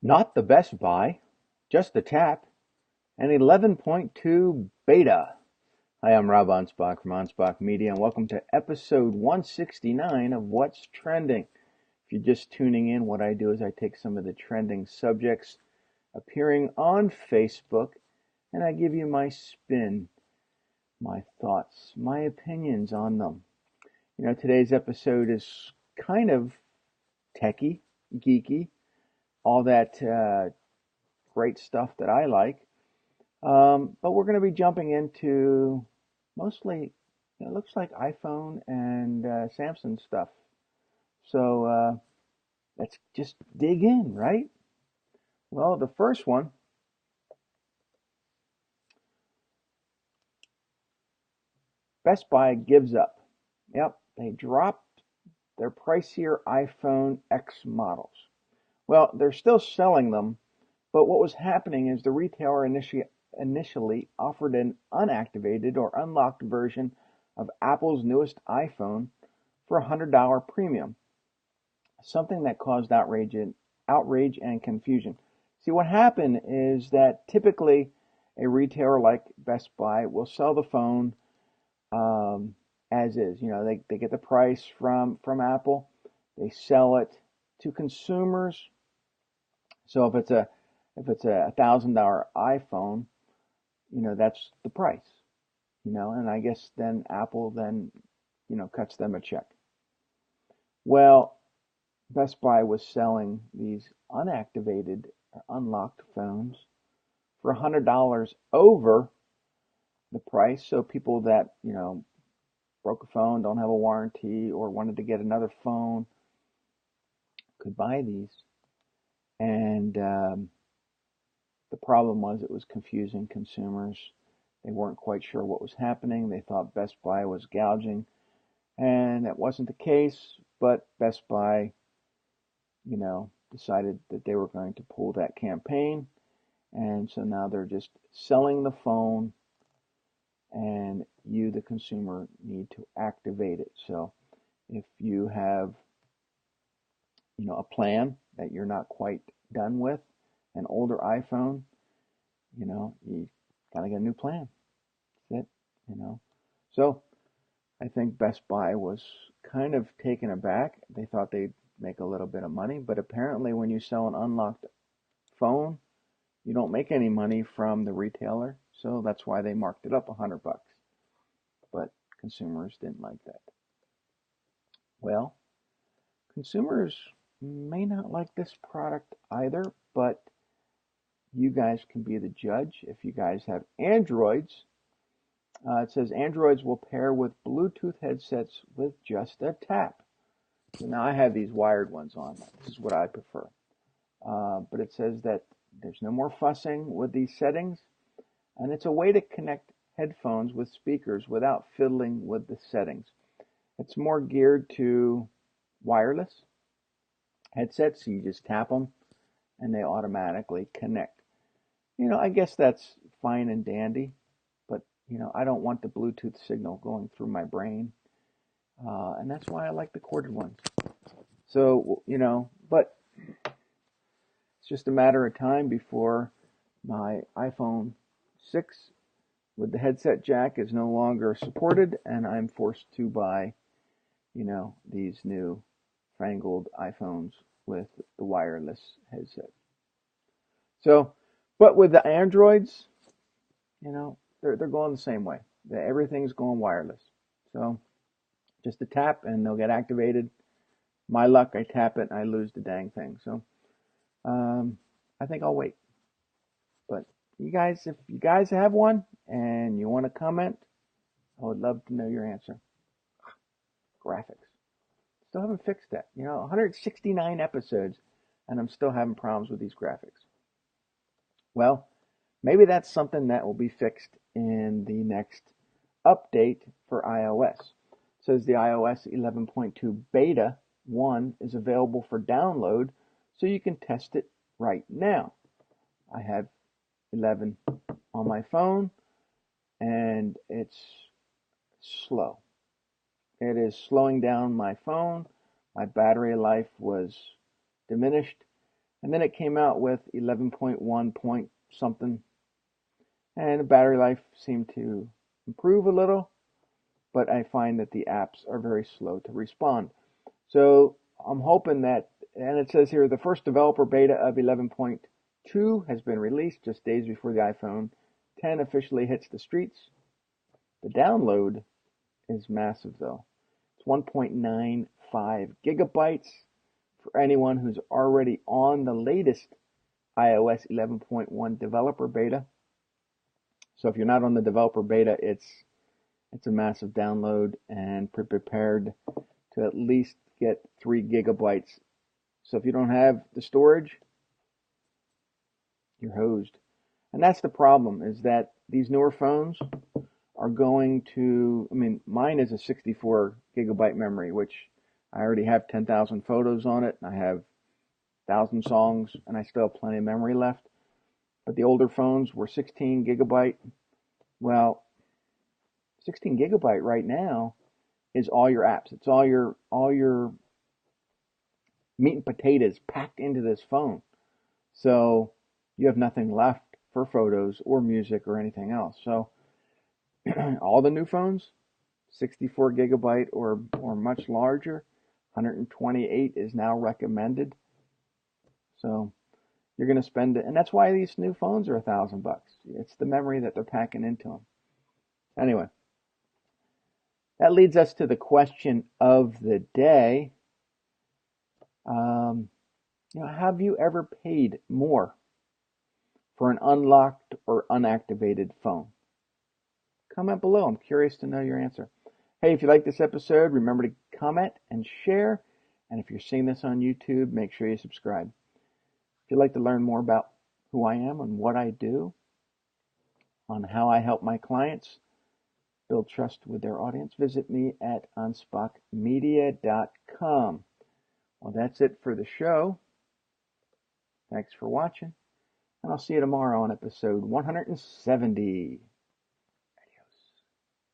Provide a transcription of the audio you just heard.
Not the Best Buy, just the tap, and 11.2 beta. Hi, I'm Rob Anspach from Anspach Media, and welcome to episode 169 of What's Trending. If you're just tuning in, what I do is I take some of the trending subjects appearing on Facebook, and I give you my spin, my thoughts, my opinions on them. Today's episode is kind of techy, geeky, all that great stuff that I like. But we're going to be jumping into mostly, it looks like iPhone and Samsung stuff. So let's just dig in, right? Well, the first one, Best Buy gives up. Yep, they dropped their pricier iPhone X models. Well, they're still selling them, but what was happening is the retailer initially offered an unactivated or unlocked version of Apple's newest iPhone for a $100 premium, something that caused outrage and confusion. See, what happened is that typically a retailer like Best Buy will sell the phone as is. They get the price from Apple, they sell it to consumers. So if it's a $1,000 iPhone, that's the price, and I guess then Apple then, cuts them a check. Well, Best Buy was selling these unactivated or unlocked phones for $100 over the price. So people that, broke a phone, don't have a warranty, or wanted to get another phone could buy these. And the problem was it was confusing consumers. They weren't quite sure what was happening. They thought Best Buy was gouging, and that wasn't the case. But Best Buy, decided that they were going to pull that campaign, and so now they're just selling the phone, and you, the consumer, need to activate it. So if you have, a plan that you're not quite done with, an older iPhone, you gotta get a new plan. That's it. So I think Best Buy was kind of taken aback. They thought they'd make a little bit of money, but apparently when you sell an unlocked phone, you don't make any money from the retailer. So that's why they marked it up $100. But consumers didn't like that. Well, consumers may not like this product either, but you guys can be the judge. If you guys have Androids, it says Androids will pair with Bluetooth headsets with just a tap. So now I have these wired ones on. This is what I prefer. But it says that there's no more fussing with these settings, and it's a way to connect headphones with speakers without fiddling with the settings. It's more geared to wireless headsets, so you just tap them and they automatically connect. I guess that's fine and dandy, but I don't want the Bluetooth signal going through my brain, and that's why I like the corded ones. So, but it's just a matter of time before my iPhone 6 with the headset jack is no longer supported, and I'm forced to buy, these new fangled iPhones with the wireless headset. So, but with the Androids, they're going the same way. Everything's going wireless. So just a tap and they'll get activated. My luck, I tap it and I lose the dang thing. So I think I'll wait. But you guys, if you guys have one and you want to comment, I would love to know your answer. Graphics. Still haven't fixed that. 169 episodes and I'm still having problems with these graphics. Well, maybe that's something that will be fixed in the next update for iOS. It says the iOS 11.2 beta 1 is available for download, so you can test it right now. I have 11 on my phone, and it's slow. It is slowing down my phone. My battery life was diminished, And then it came out with 11.1 point something, and the battery life seemed to improve a little, but I find that the apps are very slow to respond. So I'm hoping that, and it says here, the first developer beta of 11.2 has been released just days before the iPhone 10 officially hits the streets. The download is massive though. It's 1.95 gigabytes for anyone who's already on the latest iOS 11.1 developer beta. So if you're not on the developer beta, it's a massive download, and prepared to at least get 3 gigabytes. So if you don't have the storage, you're hosed. And that's the problem, is that these newer phones are going to, I mean, mine is a 64 gigabyte memory, which I already have 10,000 photos on it. I have 1,000 songs, and I still have plenty of memory left. But the older phones were 16 gigabyte. Well, 16 gigabyte right now is all your apps. It's all your meat and potatoes packed into this phone. So you have nothing left for photos or music or anything else. So all the new phones, 64 gigabyte or much larger, 128 is now recommended. So you're going to spend it, and that's why these new phones are $1,000. It's the memory that they're packing into them. Anyway, that leads us to the question of the day. Have you ever paid more for an unlocked or unactivated phone? Comment below. I'm curious to know your answer. Hey, if you like this episode, remember to comment and share. And if you're seeing this on YouTube, make sure you subscribe. If you'd like to learn more about who I am and what I do, on how I help my clients build trust with their audience, visit me at anspachmedia.com. Well, that's it for the show. Thanks for watching, and I'll see you tomorrow on episode 170.